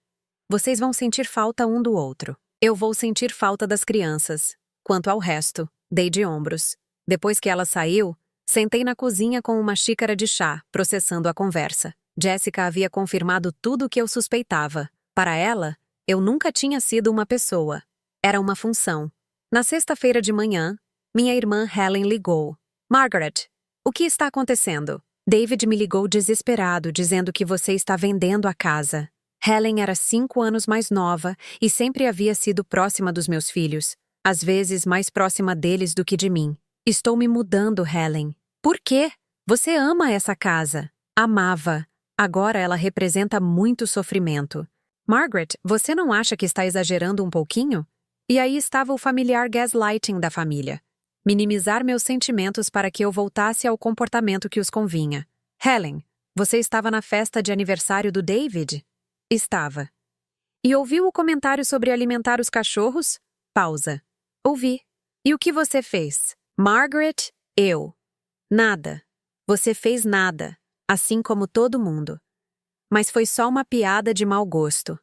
S1: Vocês vão sentir falta um do outro. Eu vou sentir falta das crianças. Quanto ao resto, dei de ombros. Depois que ela saiu, sentei na cozinha com uma xícara de chá, processando a conversa. Jéssica havia confirmado tudo o que eu suspeitava. Para ela, eu nunca tinha sido uma pessoa. Era uma função. Na sexta-feira de manhã, minha irmã Helen ligou. Margaret, o que está acontecendo? David me ligou desesperado, dizendo que você está vendendo a casa. Helen era 5 anos mais nova e sempre havia sido próxima dos meus filhos. Às vezes mais próxima deles do que de mim. Estou me mudando, Helen. Por quê? Você ama essa casa. Amava. Agora ela representa muito sofrimento. Margaret, você não acha que está exagerando um pouquinho? E aí estava o familiar gaslighting da família. Minimizar meus sentimentos para que eu voltasse ao comportamento que os convinha. Helen, você estava na festa de aniversário do David? Estava. E ouviu o comentário sobre alimentar os cachorros? Pausa. Ouvi. E o que você fez? Margaret, eu. Nada. Você fez nada, assim como todo mundo. Mas foi só uma piada de mau gosto.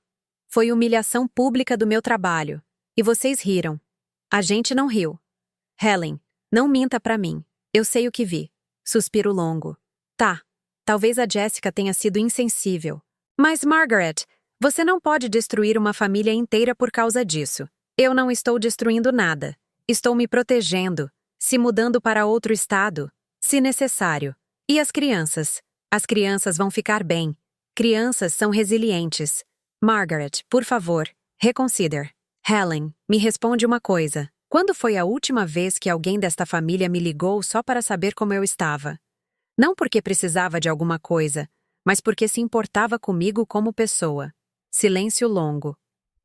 S1: Foi humilhação pública do meu trabalho. E vocês riram. A gente não riu. Helen, não minta pra mim. Eu sei o que vi. Suspiro longo. Tá. Talvez a Jéssica tenha sido insensível. Mas, Margaret, você não pode destruir uma família inteira por causa disso. Eu não estou destruindo nada. Estou me protegendo, se mudando para outro estado, se necessário. E as crianças? As crianças vão ficar bem. Crianças são resilientes. Margaret, por favor, reconsider. Helen, me responde uma coisa. Quando foi a última vez que alguém desta família me ligou só para saber como eu estava? Não porque precisava de alguma coisa, mas porque se importava comigo como pessoa. Silêncio longo.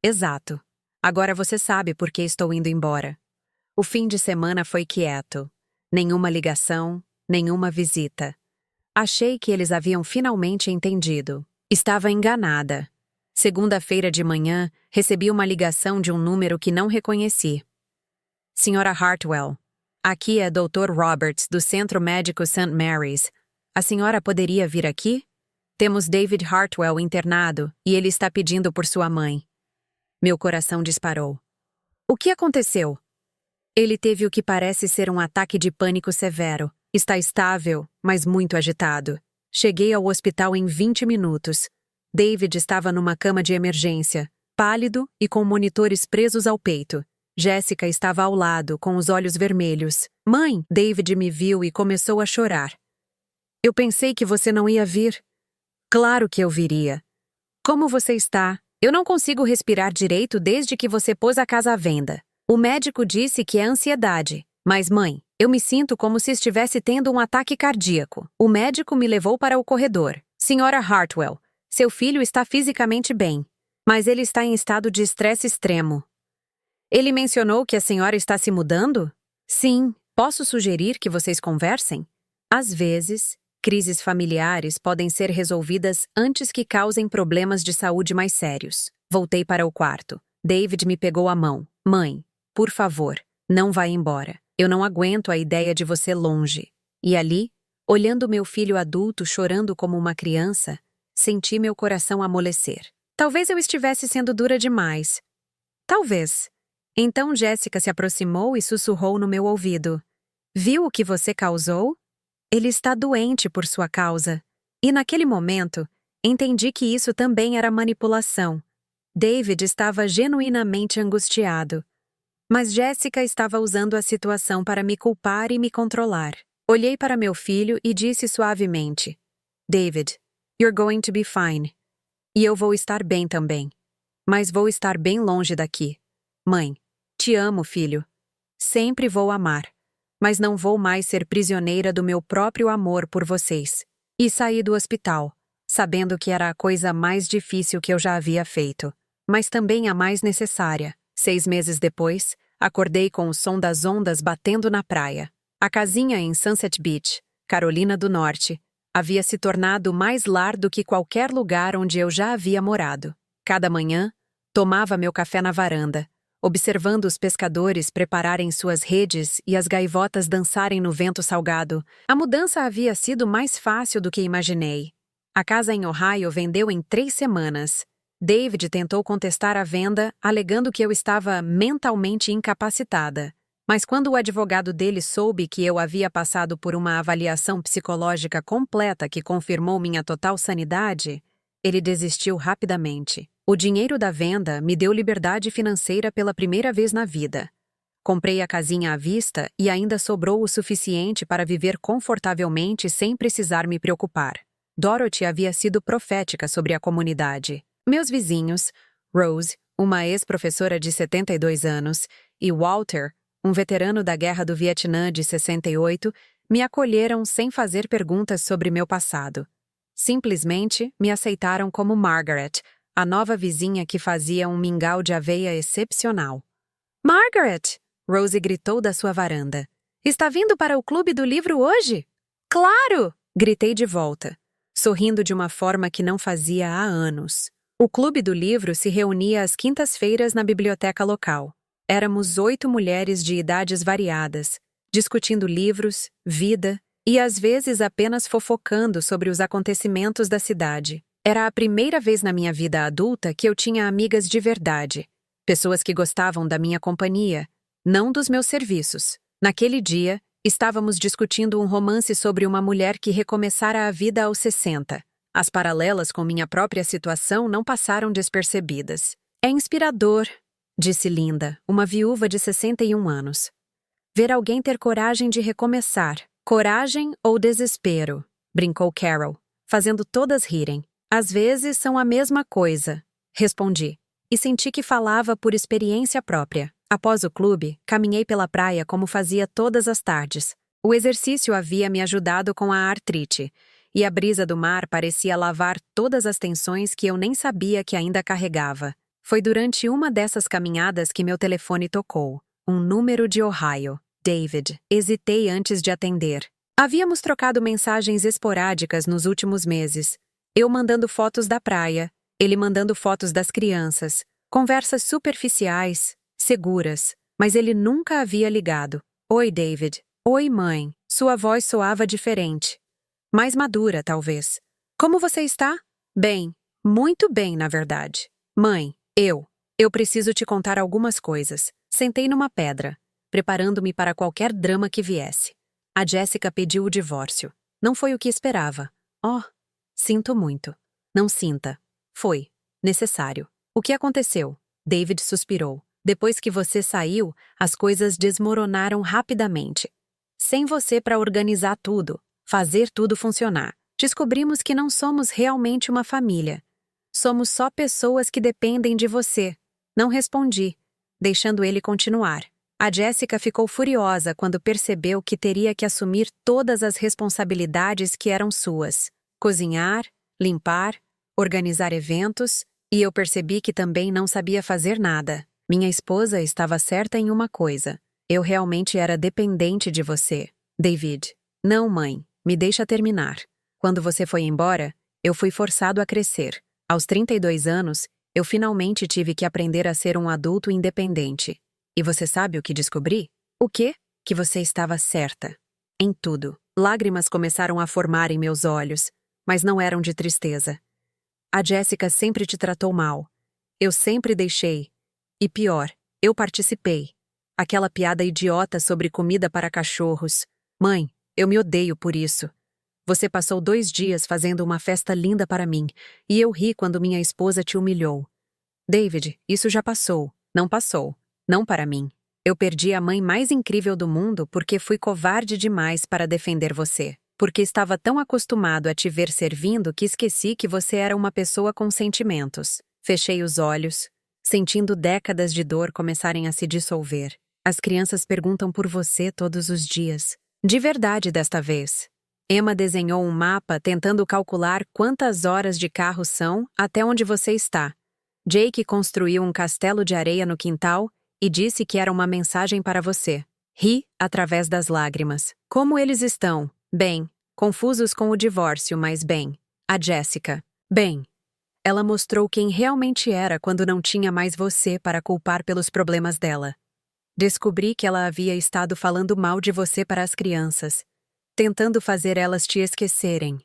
S1: Exato. Agora você sabe por que estou indo embora. O fim de semana foi quieto. Nenhuma ligação, nenhuma visita. Achei que eles haviam finalmente entendido. Estava enganada. Segunda-feira de manhã, recebi uma ligação de um número que não reconheci. Senhora Hartwell, aqui é Dr. Roberts, do Centro Médico St. Mary's. A senhora poderia vir aqui? Temos David Hartwell internado e ele está pedindo por sua mãe. Meu coração disparou. O que aconteceu? Ele teve o que parece ser um ataque de pânico severo. Está estável, mas muito agitado. Cheguei ao hospital em 20 minutos. David estava numa cama de emergência, pálido e com monitores presos ao peito. Jéssica estava ao lado, com os olhos vermelhos. Mãe, David me viu e começou a chorar. Eu pensei que você não ia vir. Claro que eu viria. Como você está? Eu não consigo respirar direito desde que você pôs a casa à venda. O médico disse que é ansiedade. Mas, mãe, eu me sinto como se estivesse tendo um ataque cardíaco. O médico me levou para o corredor. Senhora Hartwell, seu filho está fisicamente bem, mas ele está em estado de estresse extremo. Ele mencionou que a senhora está se mudando? Sim. Posso sugerir que vocês conversem? Às vezes, crises familiares podem ser resolvidas antes que causem problemas de saúde mais sérios. Voltei para o quarto. David me pegou a mão. Mãe, por favor, não vá embora. Eu não aguento a ideia de você longe. E ali, olhando meu filho adulto chorando como uma criança, senti meu coração amolecer. Talvez eu estivesse sendo dura demais. Talvez. Então Jéssica se aproximou e sussurrou no meu ouvido. Viu o que você causou? Ele está doente por sua causa. E naquele momento, entendi que isso também era manipulação. David estava genuinamente angustiado. Mas Jéssica estava usando a situação para me culpar e me controlar. Olhei para meu filho e disse suavemente, David, you're going to be fine. E eu vou estar bem também. Mas vou estar bem longe daqui. Mãe, te amo, filho. Sempre vou amar. Mas não vou mais ser prisioneira do meu próprio amor por vocês. E saí do hospital, sabendo que era a coisa mais difícil que eu já havia feito, mas também a mais necessária. 6 meses depois, acordei com o som das ondas batendo na praia. A casinha em Sunset Beach, Carolina do Norte, havia se tornado mais lar do que qualquer lugar onde eu já havia morado. Cada manhã, tomava meu café na varanda, observando os pescadores prepararem suas redes e as gaivotas dançarem no vento salgado. A mudança havia sido mais fácil do que imaginei. A casa em Ohio vendeu em 3 semanas. David tentou contestar a venda, alegando que eu estava mentalmente incapacitada. Mas quando o advogado dele soube que eu havia passado por uma avaliação psicológica completa que confirmou minha total sanidade, ele desistiu rapidamente. O dinheiro da venda me deu liberdade financeira pela primeira vez na vida. Comprei a casinha à vista e ainda sobrou o suficiente para viver confortavelmente sem precisar me preocupar. Dorothy havia sido profética sobre a comunidade. Meus vizinhos, Rose, uma ex-professora de 72 anos, e Walter, um veterano da Guerra do Vietnã de 68, me acolheram sem fazer perguntas sobre meu passado. Simplesmente me aceitaram como Margaret, a nova vizinha que fazia um mingau de aveia excepcional. "Margaret!" Rose gritou da sua varanda. "Está vindo para o Clube do Livro hoje?" "Claro!" gritei de volta, sorrindo de uma forma que não fazia há anos. O Clube do Livro se reunia às quintas-feiras na biblioteca local. Éramos 8 mulheres de idades variadas, discutindo livros, vida e às vezes apenas fofocando sobre os acontecimentos da cidade. Era a primeira vez na minha vida adulta que eu tinha amigas de verdade, pessoas que gostavam da minha companhia, não dos meus serviços. Naquele dia, estávamos discutindo um romance sobre uma mulher que recomeçara a vida aos 60. As paralelas com minha própria situação não passaram despercebidas. "É inspirador", disse Linda, uma viúva de 61 anos. "Ver alguém ter coragem de recomeçar. Coragem ou desespero?" brincou Carol, fazendo todas rirem. "Às vezes são a mesma coisa", respondi, e senti que falava por experiência própria. Após o clube, caminhei pela praia como fazia todas as tardes. O exercício havia me ajudado com a artrite, e a brisa do mar parecia lavar todas as tensões que eu nem sabia que ainda carregava. Foi durante uma dessas caminhadas que meu telefone tocou. Um número de Ohio. David. Hesitei antes de atender. Havíamos trocado mensagens esporádicas nos últimos meses. Eu mandando fotos da praia, ele mandando fotos das crianças. Conversas superficiais, seguras, mas ele nunca havia ligado. "Oi, David." "Oi, mãe." Sua voz soava diferente. Mais madura, talvez. "Como você está?" "Bem. Muito bem, na verdade." "Mãe, eu preciso te contar algumas coisas." Sentei numa pedra, preparando-me para qualquer drama que viesse. A Jessica pediu o divórcio. Não foi o que esperava. "Oh, sinto muito." "Não sinta. Foi necessário." "O que aconteceu?" David suspirou. "Depois que você saiu, as coisas desmoronaram rapidamente. Sem você para organizar tudo, fazer tudo funcionar. Descobrimos que não somos realmente uma família. Somos só pessoas que dependem de você." Não respondi, deixando ele continuar. A Jessica ficou furiosa quando percebeu que teria que assumir todas as responsabilidades que eram suas. Cozinhar, limpar, organizar eventos, e eu percebi que também não sabia fazer nada. Minha esposa estava certa em uma coisa. Eu realmente era dependente de você. "David." "Não, mãe. Me deixa terminar. Quando você foi embora, eu fui forçado a crescer. Aos 32 anos, eu finalmente tive que aprender a ser um adulto independente. E você sabe o que descobri?" "O quê?" "Que você estava certa. Em tudo." Lágrimas começaram a formar em meus olhos, mas não eram de tristeza. "A Jessica sempre te tratou mal. Eu sempre deixei. E pior, eu participei. Aquela piada idiota sobre comida para cachorros. Mãe, eu me odeio por isso. Você passou 2 dias fazendo uma festa linda para mim, e eu ri quando minha esposa te humilhou. David, isso já passou. Não passou. Não para mim. Eu perdi a mãe mais incrível do mundo porque fui covarde demais para defender você." porque estava tão acostumado a te ver servindo que esqueci que você era uma pessoa com sentimentos. Fechei os olhos, sentindo décadas de dor começarem a se dissolver. As crianças perguntam por você todos os dias. De verdade desta vez. Emma desenhou um mapa tentando calcular quantas horas de carro são até onde você está. Jake construiu um castelo de areia no quintal e disse que era uma mensagem para você. Ri através das lágrimas. Como eles estão? Bem. Confusos com o divórcio, mas bem. A Jessica. Bem. Ela mostrou quem realmente era quando não tinha mais você para culpar pelos problemas dela. Descobri que ela havia estado falando mal de você para as crianças, tentando fazer elas te esquecerem.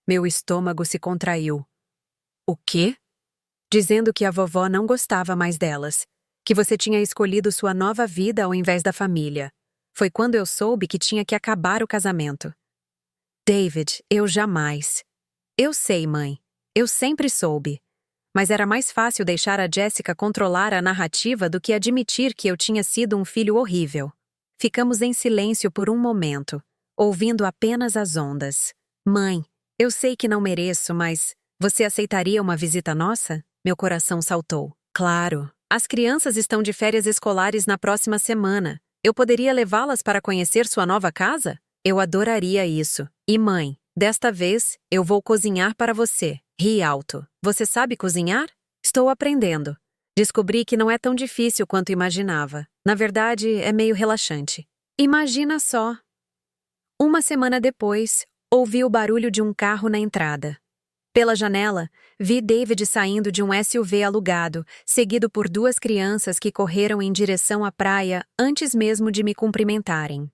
S1: Meu estômago se contraiu. O quê? Dizendo que a vovó não gostava mais delas, que você tinha escolhido sua nova vida ao invés da família. Foi quando eu soube que tinha que acabar o casamento. David, eu jamais. Eu sei, mãe. Eu sempre soube. Mas era mais fácil deixar a Jessica controlar a narrativa do que admitir que eu tinha sido um filho horrível. Ficamos em silêncio por um momento, ouvindo apenas as ondas. Mãe, eu sei que não mereço, mas você aceitaria uma visita nossa? Meu coração saltou. Claro. As crianças estão de férias escolares na próxima semana. Eu poderia levá-las para conhecer sua nova casa? Eu adoraria isso. E mãe, desta vez, eu vou cozinhar para você. Ri alto. Você sabe cozinhar? Estou aprendendo. Descobri que não é tão difícil quanto imaginava. Na verdade, é meio relaxante. Imagina só. Uma semana depois, ouvi o barulho de um carro na entrada. Pela janela, vi David saindo de um SUV alugado, seguido por duas crianças que correram em direção à praia antes mesmo de me cumprimentarem.